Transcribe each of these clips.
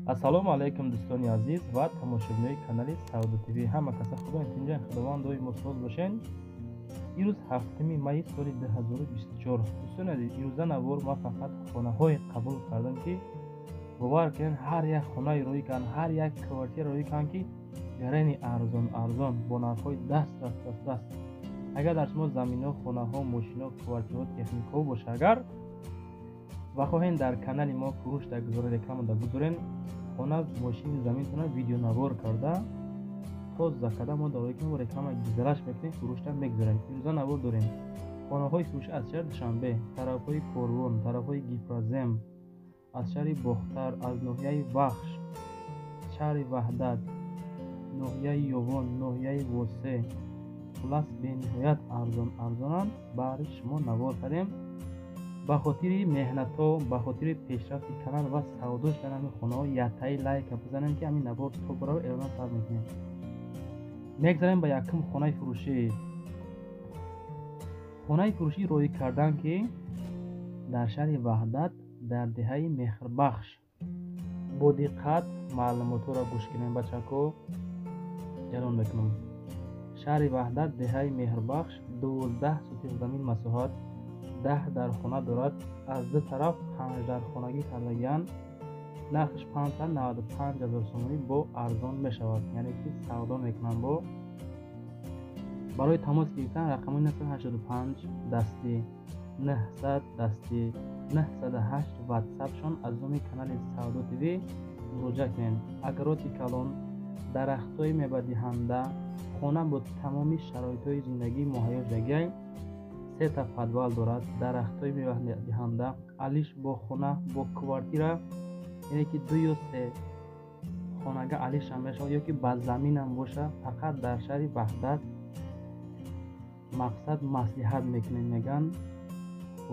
ассалому алайкум дӯстони азиз ва тамошобинои канали Сауду ТВ. Ҳама каса худо интинҷои худовандои мусоз бошен. Ирӯз 7 майи соли 2024. Дӯстони азиз, ирӯза навор ма фақат хонаҳои қабул кардам ки бовар кунед ҳар як хонаи рӯи кан, ҳар як квартира рӯи кан ки гарани арзон бо нархҳои даст. Агар дар шумо заминҳо, хонаҳо, мошинҳо, квартираҳо, техникаҳо боша, агар ва хоҳем дар канали мо фурӯш да гузорен, реклама да гузорен, хона, мошини, заминтона видеонавор карда тоза карда мо дар мо реклама гузараш мекунем, фурӯшда мегузорем. ирӯза навор дорем. Хонаҳои фурӯши аз шаҳри Душанбе, тарафҳои Корвон, тарафҳои Гипразем, аз шаҳри Бохтар, аз ноҳияи Вахш, шаҳри Ваҳдат, ноҳияи Ёвон, ноҳияи Восе, хулас бениҳоят арзонанд. Баъри шумо навор кардем. ба хотири меҳнатҳо, ба хотири пешрафти канал ва савдо шудани ҳамин хонаҳо ятаи лайка бизанем ки ҳамин навор то баробар эълон сар мекунем. мегзарем ба якум хонаи фурӯшӣ. хонаи фурӯшӣ рӯй кардан ки дар шаҳри Ваҳдат, дар деҳаи Меҳрбахш. Бо диққат маълумотҳоро гӯш кунем бачаҳко. ҷалон мекунам. шаҳри Ваҳдат, деҳаи Меҳрбахш, 12 сотиқ замин масоҳат, 10 дар хона дорад. аз ду тараф 5 дар хонагӣ кардагиянд. нархш 595,000 сомонӣ бо арзон мешавад, яъне ки савдо мекунам бо. барои тамос гирифтан рақамои 85 дастӣ, 900 дастӣ, 908 ватсапшон аз номи канали Сауду ТВ муроҷиат кунед. агароти калон, дарахтҳои мебадиҳанда, хона бо тамоми шароитҳои зиндагии муҳайё шудагӣ, 3 та подвал дорад. дарахтҳои мебадиҳанда, алиш бо хона, бо квартира, яъне ки 2 ё 3 хонага алишам мешавад, ё ки ба заминам боша. фақат дар шаҳри Ваҳдат мақсад маслиҳат мекунем. меган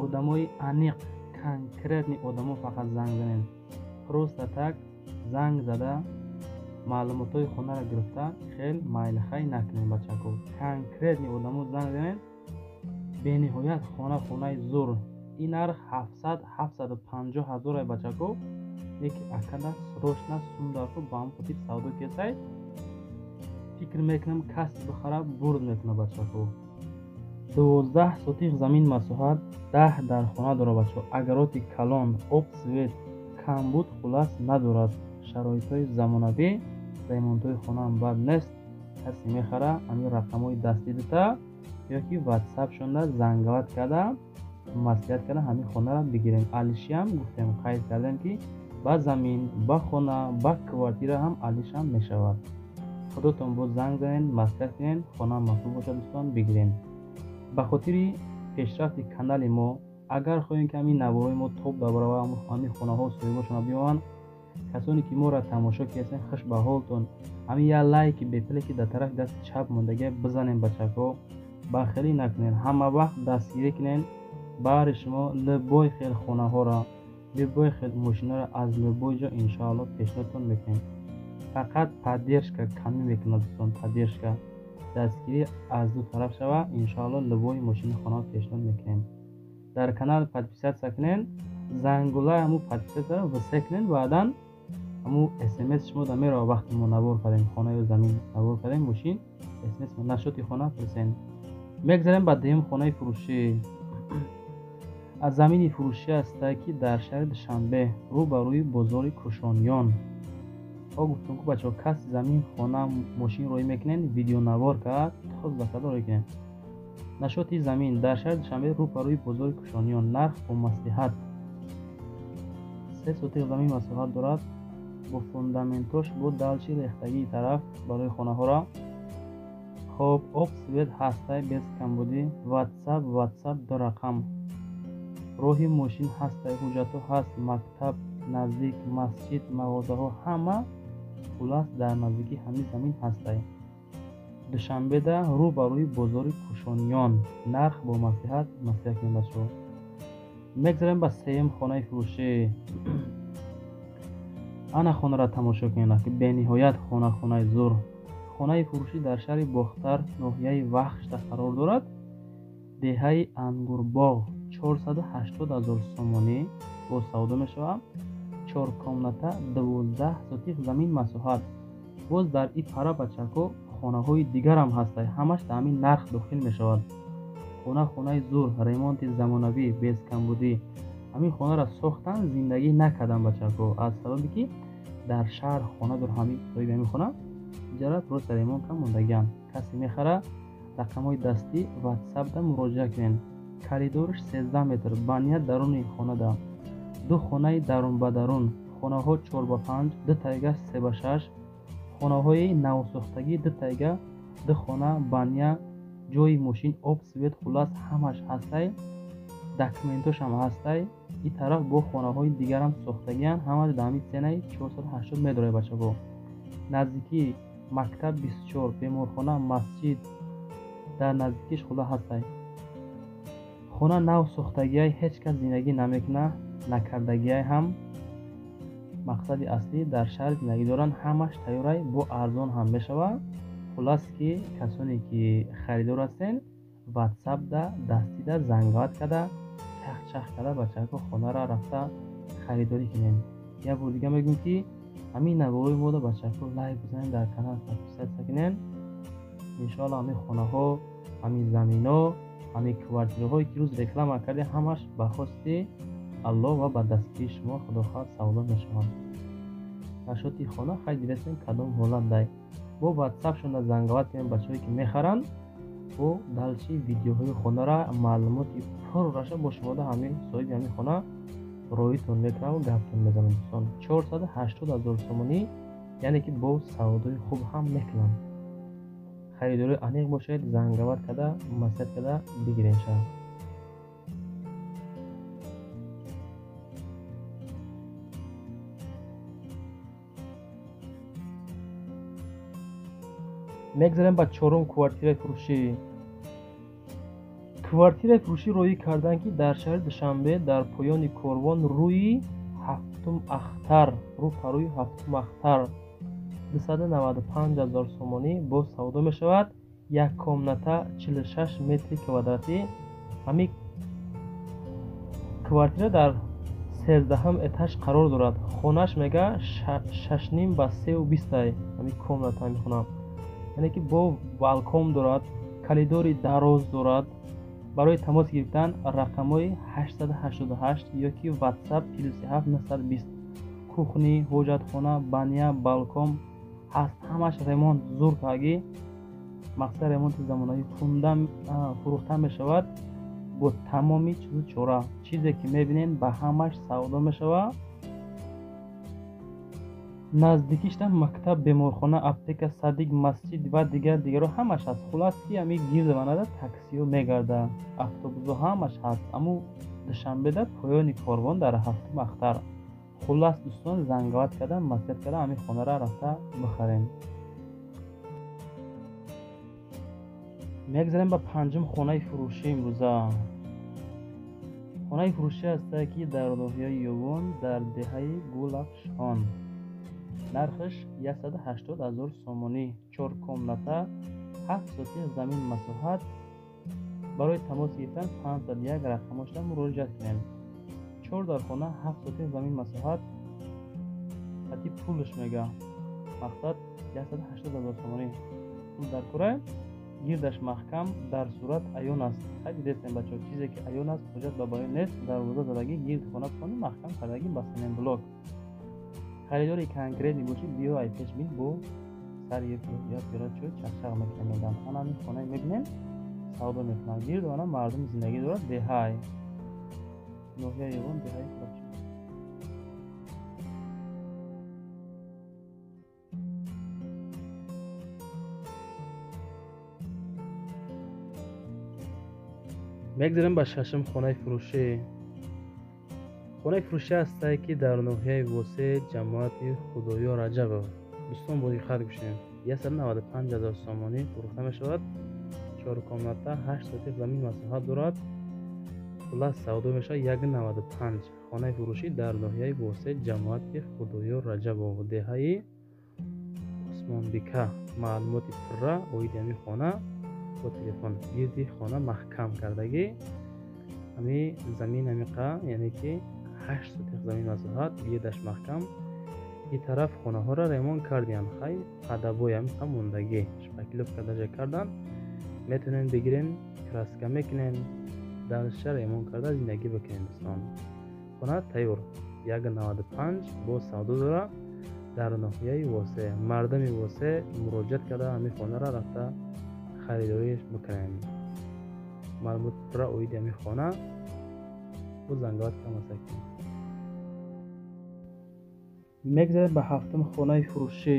одамои аниқ, конкретни одамо фақат занг занед. просто так занг зада маълумотҳои хонаро гирифта хел майлхай накунед бачаҳко. конкретни одамо занг занед. бениҳоят хонаи зур. ин нарх 700-750 ҳазор бачаҳко. яке акада срочно сумдаро ба ҳам хотир савдо кесай. фикр мекунам касб бихара бурд мекуна бачаҳко. 12 сотиқ замин масоҳат, 10 дар хона дорад бачаҳо. агароти калон, об свет, камбуд хулас надорад. шароитҳои замонавӣ, ремонтҳои хонаам бад нест. касе мехара, ҳамин рақамҳои дастӣ дида ё ки ватсап шонда зангалат карда маслиҳат карда ҳамин хонаро бигирем. алишиам гуфтем, қайд кардем ки ба замин, ба хона, ба квартира ҳам алишам мешавад. худотон бо занг занед, маслиҳат кунед, хона маҳфуз бошад дӯстон, бигирем. ба хотири пешрафти канали мо, агар хоҳем ки ҳамин навораи мо топ дар баробар ҳамин хонаҳо соҳибошона биёванд, касоне ки моро тамошо кардем, хуш ба ҳолтон, ҳамин я лайки бепуле ки дар тарафи дасти чап мондагӣ бизанем бачаҳко. бахилӣ накунед, ҳама вақт дастгирӣ кунед. баъри шумо любой хел хонаҳоро, любой хел мошинаро аз любой ҷо иншоалло пешниҳодтон мекунем. фақат поддержка камӣ мекунад дӯстон. поддержка дастгирӣ аз ду тараф шава, иншоалло любой мошини хонаро пешниҳод мекунем. дар канал подписатсия кунед, зангулаи ҳамун подписатсияро висе кунед. баъдан ҳамун смс шумо да мерава вақти мо навор кардем, хона ё замин навор кардем, мошин смс нашоти хона фирсен. мегзарем ба дуюм хонаи фурӯшӣ. аз замини фурӯшӣ аст ки дар шаҳри Душанбе, рӯ ба рӯи бозори Кушониён. гуфтум ки бачаҳо каси замин, хона, мошин рӯй мекунед, видеонавор кард тоза карда рӯй кунед. нашоти замин дар шаҳри Душанбе, рӯ ба рӯи бозори Кушониён. нарх бо маслиҳат. 3 сотиқ замин масоҳат дорад. бо фундаментош, бо далчи рехтагии тараф барои хонаҳоро. хоб, об свет ҳастай без камбудӣ. ватсап 2 рақам. роҳи мошин ҳастай, ҳуҷҷатҳо ҳаст. мактаб наздик, масҷид, мағозаҳо ҳама хулас дар наздикии ҳамин замин ҳастай. душанбеда, рӯ ба рӯи бозори Кушониён. нарх бо маслиҳат кунед бачаҳо. мегзарем ба сеюм хонаи фурӯшӣ. ана хонаро тамошо кунед ки бениҳоят хонаи зур. хонаи фурӯшӣ дар шаҳри Бохтар, ноҳияи Вахшда қарор дорад. деҳаи Ангурбоғ, 480,000 сомонӣ бо савдо мешавад. 4 комната 12 сотих замин масоҳат. боз дар ин пара бачаҳко хонаҳои дигар ҳам ҳастанд, ҳамаш дар ҳамин нарх дохил мешавад. хонаи зур, ремонти замонавӣ, бескамбудӣ. ҳамин хонара сохтан, зиндагӣ накардан бачаҳко, аз сабаби ки дар шаҳр хона дор ҳамин соҳиби ҳамин хона иҷара просто ремонт кам мондагианд. касе мехара, рақамҳои дастӣ ватсапда муроҷиат кунед. коридориш 13 метр, баня даруни хонада, ду хонаи дарунбадарун, хонаҳо 4х5, ду тайга 3х6, хонаҳои навсохтагӣ, ду тайга, ду хона, баня, ҷои мошин, об, свет, хулас ҳамаш ҳастай, документошам ҳастай. ин тараф бо хонаҳои дигарам сохтагианд, ҳамаш дар ҳамин ценаи 480 медорад бачаҳо. наздикии мактаб 24, беморхона, масҷид дар наздикиш хула ҳастай. хона нав сохтагиай ҳеҷ кас зиндагӣ намекуна, накардагиай ҳам мақсади аслӣ дар шаҳр зиндагӣ доранд, ҳамаш тайёрай бо арзон ҳам мешавад. хулас ки касоне ки харидор ҳастен, ватсапда дастида зангават када, чах када бачаҳко хонара рафта харидорӣ кунем. як бор дига мегӯям ки ҳамин навораи мода бачаҳко лайк бизанед, дар канал подписатсия кунед. иншоалло ҳамин хонаҳо, ҳамин заминҳо, ҳамин квартираҳое ки рӯз реклама кардем, ҳамаш ба хости аллоҳ ва ба дастгирии шумо худохоҳ савдо мешаванд. нашоти хона хай дилестем кадом ҳолат дай. бо ватсап шуда зангават кунем бачаҳое ки мехаранд, бо далчи видеоҳои хонара маълумоти пурраша бо шумода ҳамин соҳиби ҳамин хона роитон мекунам, гаптон мезанам. дӯстон 480 000 сомонӣ, яъне ки бо савдои хуб ҳам мекунам. харидори аниқ бошед, зангават када, маслиҳат када бигирен шаҳр. мегзарем ба чорум квартираи фурӯшӣ. квартираи фурӯшӣ роӣ карданд ки дар шаҳри душанбе дар поёни корвон рӯи ҳафтум ахтар, рӯпарӯи ҳафтум ахтар 295 000 сомонӣ бо савдо мешавад. як комната 46 метри квадратӣ. ҳамин квартира дар 13 этаж қарор дорад. хонаш мега 6.5 ба 3.20. ҳамин комната мехонам, яъне ки бо балкон дорад, коридори дароз дорад. барои тамос гирифтан рақамҳои 888 ёки ватсап +7 920. кухни, ҳоҷатхона, баня, балкон ҳаст, ҳамаш ремонт зур кардагӣ. мақсад ремонти замонави фурӯхта мешавад бо тамоми чизу чора. чизе ки мебинем ба ҳамаш савдо мешавад. наздикиштам мактаб, беморхона, аптека, садик, масҷид ва дигаро ҳамаш ҳаст. хулас ки ҳамин гирдванада таксиҳо мегарда, автобусҳо ҳамаш ҳаст. аммо душанбеда поёни корвон дар ҳафтум ахтар. хулас дӯстон, зангават карда, маслиҳат карда ҳамин хонара рафта бихарем. мегзарем ба панҷум хонаи фурӯшӣ. имрӯза хонаи фурӯшӣ ҳастае ки дар ноҳияи ёвон дар деҳаи гулафшон. нархаш 180 000 сомонӣ. 4 комната 7 сотих замин масоҳат. барои тамос гирифтан 501 рақамошда муроҷиат кунед. 4 дар хона 7 сотих замин масоҳат. ҳати пулш мега мақсад 180 000 сомонӣ. пул дар кора, гирдаш маҳкам, дар сурат аён аст. хайди дестем бачаҳо, чизе ки аён аст, ҳоҷат ба баён нест. дарвоза задагӣ, гирди хона кунӣ, маҳкам кардагӣ ба семен блок. харидори конкретни бошӣ, биё ай пеш бин бо сари я пиёла чӯ чақчақ мекунем медам. ана ҳамин хонаи мебинем, савдо мекунам. гирду ана мардум зиндагӣ дорад. деҳай ноҳияи ёвон, деҳаи Гулафшон. мегзарем ба шашум хонаи фурӯшӣ. хонаи фурӯшӣ ҳастае ки дар ноҳияи восеъ ҷамоати худоё раҷабов. дӯстон бо диққат гӯшед. 195 000 сомонӣ фурӯхта мешавад. 4 комната 8 сотих замин масоҳат дорад. хулас савдо мешавад 195. хонаи фурӯшӣ дар ноҳияи восеъ ҷамоати худоё раҷабов, деҳаи осмонбика. маълумоти пурра оиди ҳамин хона бо телефон. гирди хона маҳкам кардагӣ. ҳамин замин ҳамин қа, яъне ки 8 сотих замин масоҳат гирдаш маҳкам ин тараф хонаҳоро ремонт кардиянд. Хай адабой ҳамиқа мондагӣ шпаклёвка даже кардан. Метавонен бигирен, краска мекунен, дарша ремонт карда зиндагӣ бикунен. дӯстон, хона тайёр 1.95 бо савдо дора дар ноҳияи восеъ. Мардами восеъ муроҷиат карда ҳамин хонаро рафта харидориш бикунанд. маълумотро оиди ҳамин хона бо занговат камасакӣ. мегзарем ба ҳафтум хонаи фурӯшӣ.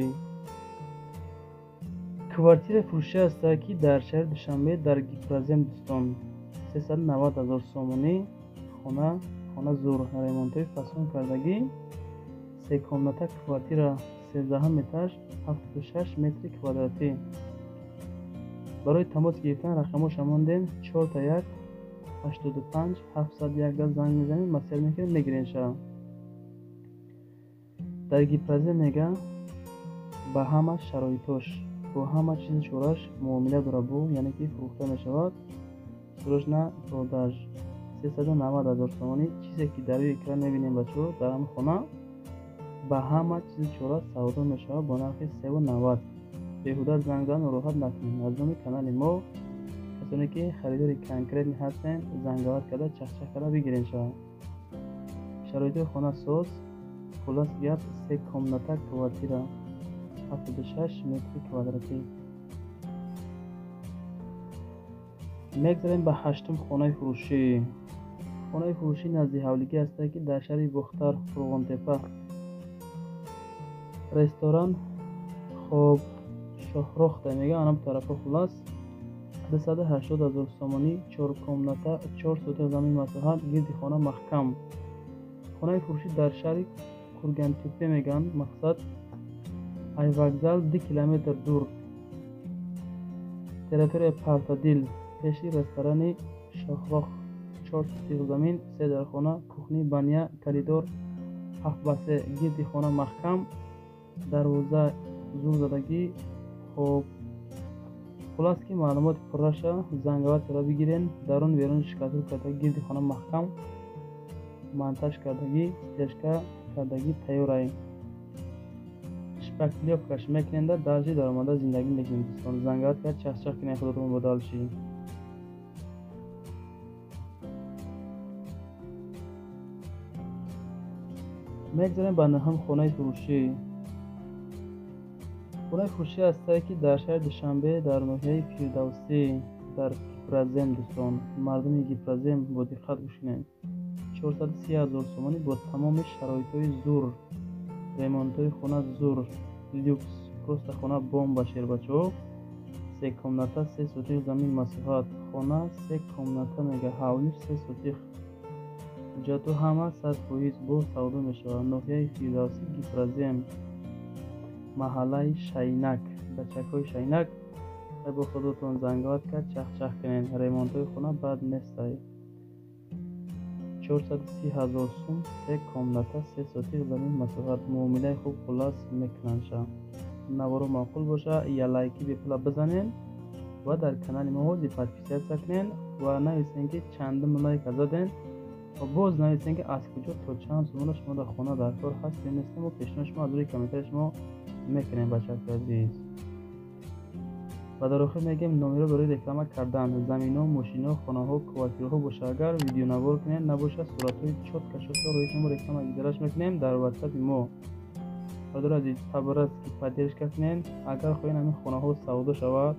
квартира фурӯшӣ аст ки дар шаҳри душанбе дар гипрозем. дӯстон, 390 000 сомонӣ хона зур ремонтои фасон кардагӣ. се комната квартира 13 этаж 76 метри квадратӣ. барои тамос гирифтан рақамоша мондем 41 85 701 занг мезанем, масъалат мекунем, мегиренша. дар гипрозем мега ба ҳама шароитош бо ҳама чизи чораш муомила дора, бо яъне ки фурӯхта мешавад, срочна продаж. 390 000 сомонӣ чизе ки дар рӯи экран мебинем бачаҳо дар ҳамин хона ба ҳама чизи чора савдо мешавад бо нархи 390. беҳуда занг зан нороҳат накунед. аз номи канали мо касоне ки харидори конкретни ҳастен занговат карда чахчах карда бигиренша. шароитои хона соз. хулос гап, се комната квартира 76 метри квадратӣ. мегзарем ба ҳаштум хонаи фурӯшӣ. хонаи фурӯшӣ назди ҳавлигӣ аст ки дар шаҳри бухтар, фурғонтепа. ресторан хоб шоҳрохта мега анам тарафа. хулас 280 000 сомонӣ 4 комната 4 сотих замин масоҳат гирди хона маҳкам. хонаи фурӯшӣ дар шаҳри кургантепе меган. мақсад айвокзал 2 километр дур. территория партадил пеши ресторани шоҳрох. 4 сотих замин 3 дархона кухни баня коридор 7 ба 3 гирди хона маҳкам. дарвоза зурзадагӣ. хоб хулас ки маълумоти пурраша занговат карда бигирен. дарун берун шикатур кардагӣ гирди хона маҳкам. монтаж кардагӣ стяжка кардагӣ тайёрай. шпаклёвкаш мекуненда дарҷи даромада зиндагӣ мекунем. дӯстон, занговат кард чахчах кунед, худотон мубодал шӣ. мегзарем ба наҳум хонаи фурӯшӣ. хонаи фурӯшӣ астае ки дар шаҳри душанбе дар ноҳияи фирдавсӣ дар гипрозем. дӯстон, мардуми гипрозем бо диққат гӯш кунед. 430 000 сомонӣ бо тамоми шароитои зур. ремонтои хона зур люкс. просто хона бомба шербачаҳо. 3 комната 3 сотих замин масоҳат. хона 3 комната мега ҳавлиш 3 сотих. ҳуҷҷату ҳама 100% бо савдо мешавад. ноҳияи фирдавсӣ гипрозем, маҳаллаи шайнак, бачакҳои шайнак. бо худотон занговат кард чахчах кунед. ремонтои хона бад нестай. 430 000 сум 3 комната 3 сотих замин масоҳат. муомилаи хуб хулас мекунанша. наворо маъқул боша я лайки бепула бизанен ва дар канали мо ҳозир подписатсия кунен ва нависен ки чандум лайка заден ва боз нависен ки аз куҷо то чанд сомона шумо дар хона дар кор ҳастем нестем ва пешниҳоди шумо аз рӯи комментари шумо мекунем. бачаҳои азиз, ва дар охир мегем номеро барои реклама кардан заминҳо, мошинҳо, хонаҳо, квартираҳо боша. агар видеонавор кунед набоша суратҳои чотка рои шумо реклама гузараш мекунем дар ватсапи мо. бардор азиз, по-братски поддержка кунед. агар хоҳем ҳамин хонаҳо савдо шавад,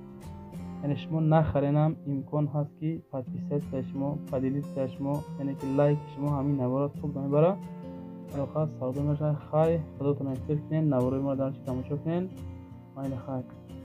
яъне шумо нахаренам, имкон ҳаст ки подписатсияи шумо, поделитсияи шумо, яъне ки лайки шумо ҳамин навора хуб мебарад. охир савдо мешавад. хай худотон эҳтиёт кунед. навораи моро дар чи тамошо кунед. майли хайр.